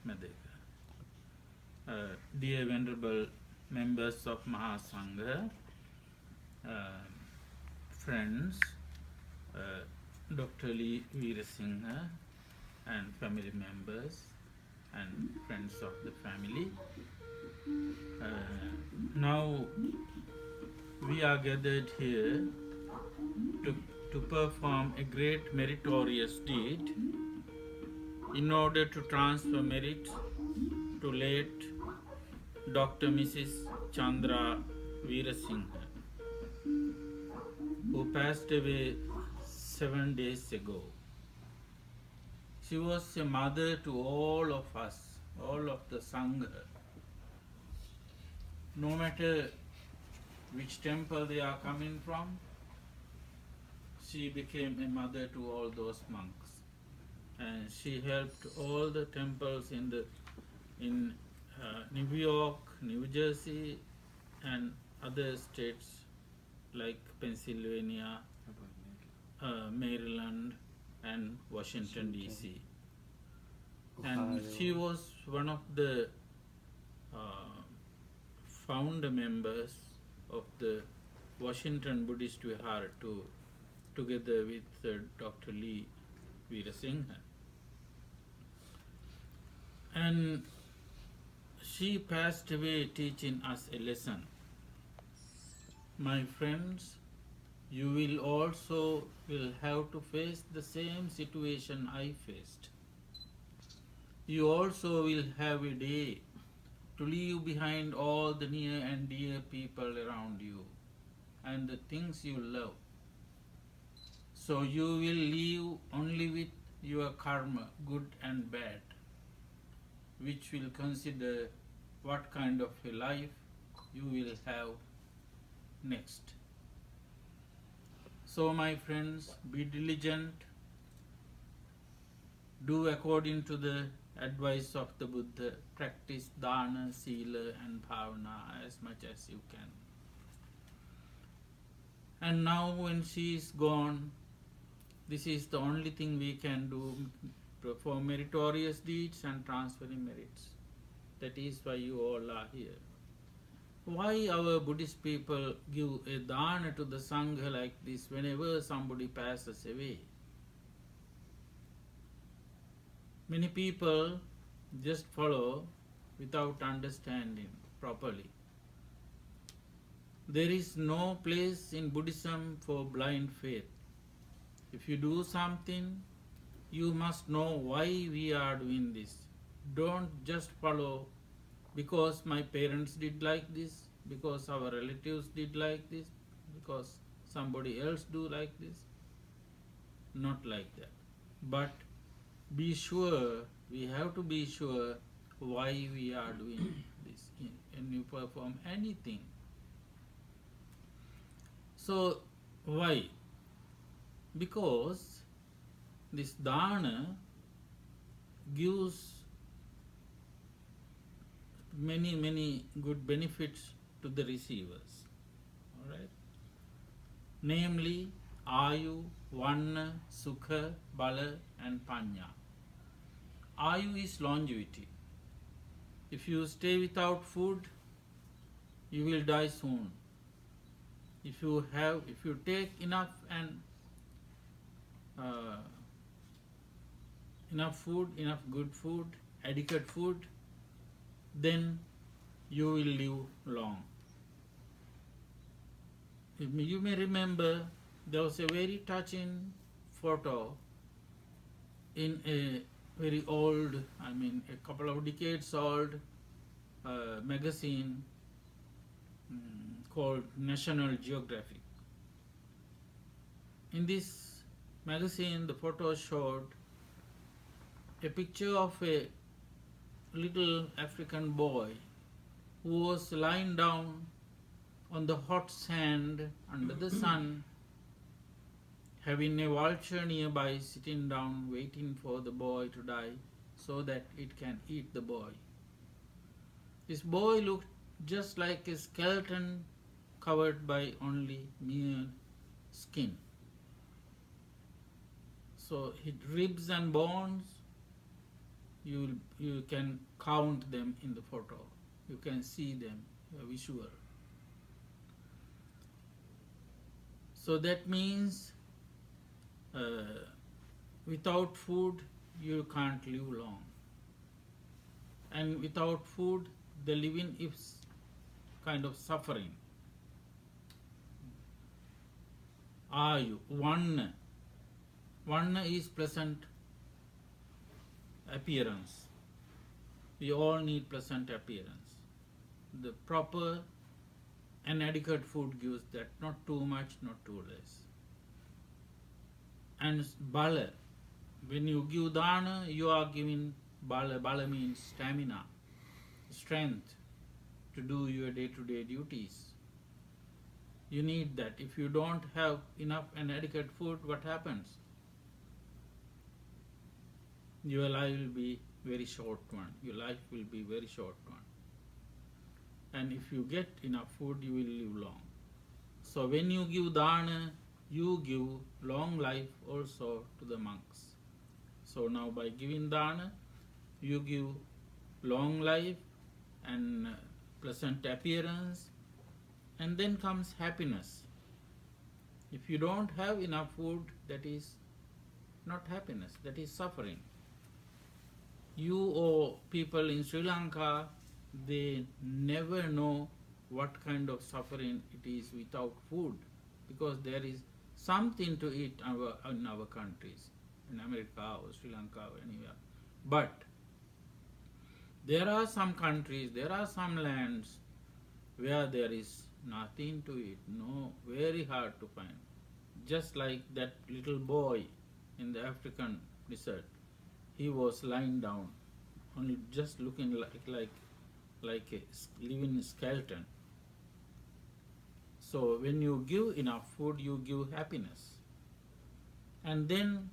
Medeka. Dear Venerable members of Mahasangha, friends, Dr Lee Weerasinghe and family members and friends of the family. Now we are gathered here to perform a great meritorious deed in order to transfer merit to late Dr Mrs Chandra Weerasinghe, who passed away 7 days ago. She was a mother to all of us, all of the Sangha. No matter which temple they are coming from, she became a mother to all those monks. And she helped all the temples in New York, New Jersey, and other states like Pennsylvania, Maryland, and Washington DC. And she was one of the founder members of the Washington Buddhist Vihara together with Dr Lee Weerasinghe. And she passed away teaching us a lesson. My friends, you will also have to face the same situation I faced. You also will have a day to leave behind all the near and dear people around you and the things you love. So you will live only with your karma, good and bad, which will consider what kind of a life you will have next. So my friends, be diligent, do according to the advice of the Buddha, practice dana, sila and bhavana as much as you can. And now when she is gone, this is the only thing we can do, perform meritorious deeds and transferring merits. That is why you all are here. Why our Buddhist people give a dana to the Sangha like this whenever somebody passes away? Many people just follow without understanding properly. There is no place in Buddhism for blind faith. If you do something, you must know why we are doing this. Don't just follow because my parents did like this, because our relatives did like this, because somebody else do like this. Not like that. But be sure, we have to be sure why we are doing this when you perform anything. So, why? Because this dana gives many good benefits to the receivers. Alright? Namely, Ayu, Vanna, Sukha, Bala and Panya. Ayu is longevity. If you stay without food, you will die soon. If you take enough food, enough good food, adequate food, then you will live long. You may remember there was a very touching photo in a very old, a couple of decades old magazine called National Geographic. In this magazine, the photo showed a picture of a little African boy who was lying down on the hot sand under the sun, having a vulture nearby sitting down waiting for the boy to die so that it can eat the boy. This boy looked just like a skeleton covered by only mere skin. So his ribs and bones you can count them in the photo. You can see them visual. So that means without food you can't live long, and without food the living is kind of suffering. Ayu, one is pleasant appearance. We all need pleasant appearance. The proper and adequate food gives that, not too much, not too less. And bala, when you give dana, you are giving bala. Bala means stamina, strength to do your day-to-day duties. You need that. If you don't have enough and adequate food, what happens? Your life will be very short one. Your life will be very short one. And if you get enough food, you will live long. So when you give dana, you give long life also to the monks. So now by giving dana, you give long life and pleasant appearance, and then comes happiness. If you don't have enough food, that is not happiness, that is suffering. You or people in Sri Lanka, they never know what kind of suffering it is without food, because there is something to eat in our countries, in America or Sri Lanka or anywhere. But there are some countries, there are some lands where there is nothing to eat, no, very hard to find. Just like that little boy in the African desert, he was lying down, only just looking like a living skeleton. So when you give enough food, you give happiness, and then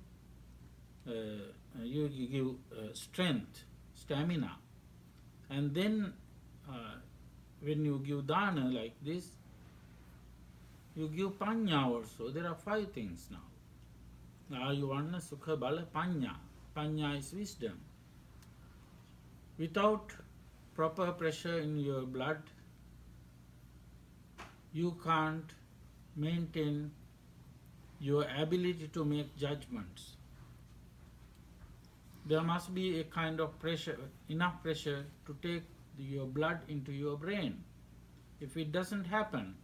you give strength, stamina, and then when you give dana like this, you give panya also. There are 5 things now. Ayuvanna, sukha, bala, panya. Panya is wisdom. Without proper pressure in your blood, you can't maintain your ability to make judgments. There must be a kind of pressure, enough pressure to take your blood into your brain. If it doesn't happen,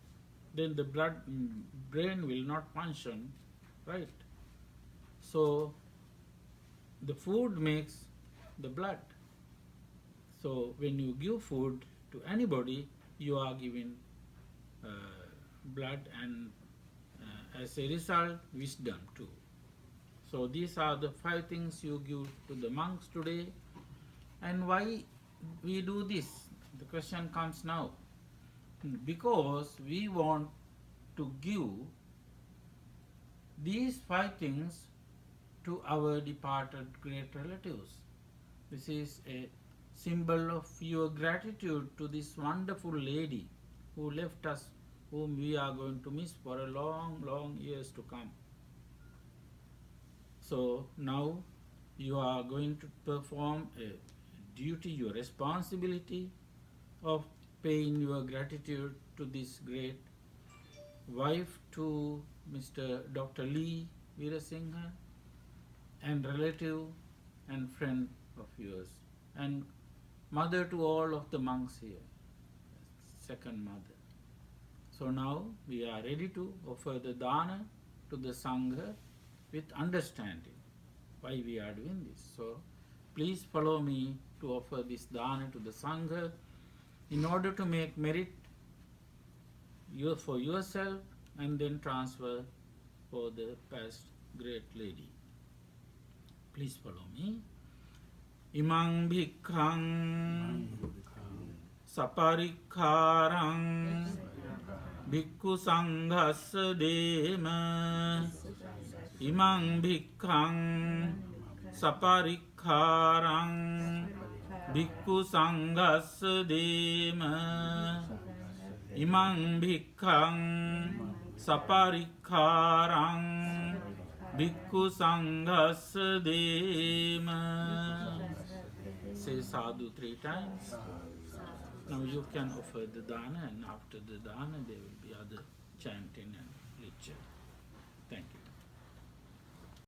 then the brain will not function, right? So the food makes the blood. So when you give food to anybody, you are giving blood, and as a result, wisdom too. So these are the 5 things you give to the monks today. And why we do this? The question comes now. Because we want to give these 5 things to our departed great relatives. This is a symbol of your gratitude to this wonderful lady who left us, whom we are going to miss for a long, long years to come. So now you are going to perform a duty, your responsibility of paying your gratitude to this great wife to Mr. Dr. Lee Weerasinghe, and relative and friend of yours, and mother to all of the monks here, second mother. So now we are ready to offer the dana to the Sangha with understanding why we are doing this. So please follow me to offer this dana to the Sangha in order to make merit for yourself and then transfer for the past great lady. Please follow me. Imang bhikkhang saparikharang bhikkhu sanghassa dema. Imang bhikkhang saparikharang bhikkhu sanghassa dema. Imang bhikkhang saparikharang bhikkhu sanghassa dema. say sadhu 3 times. Now you can offer the dana, and after the dana there will be other chanting and ritual.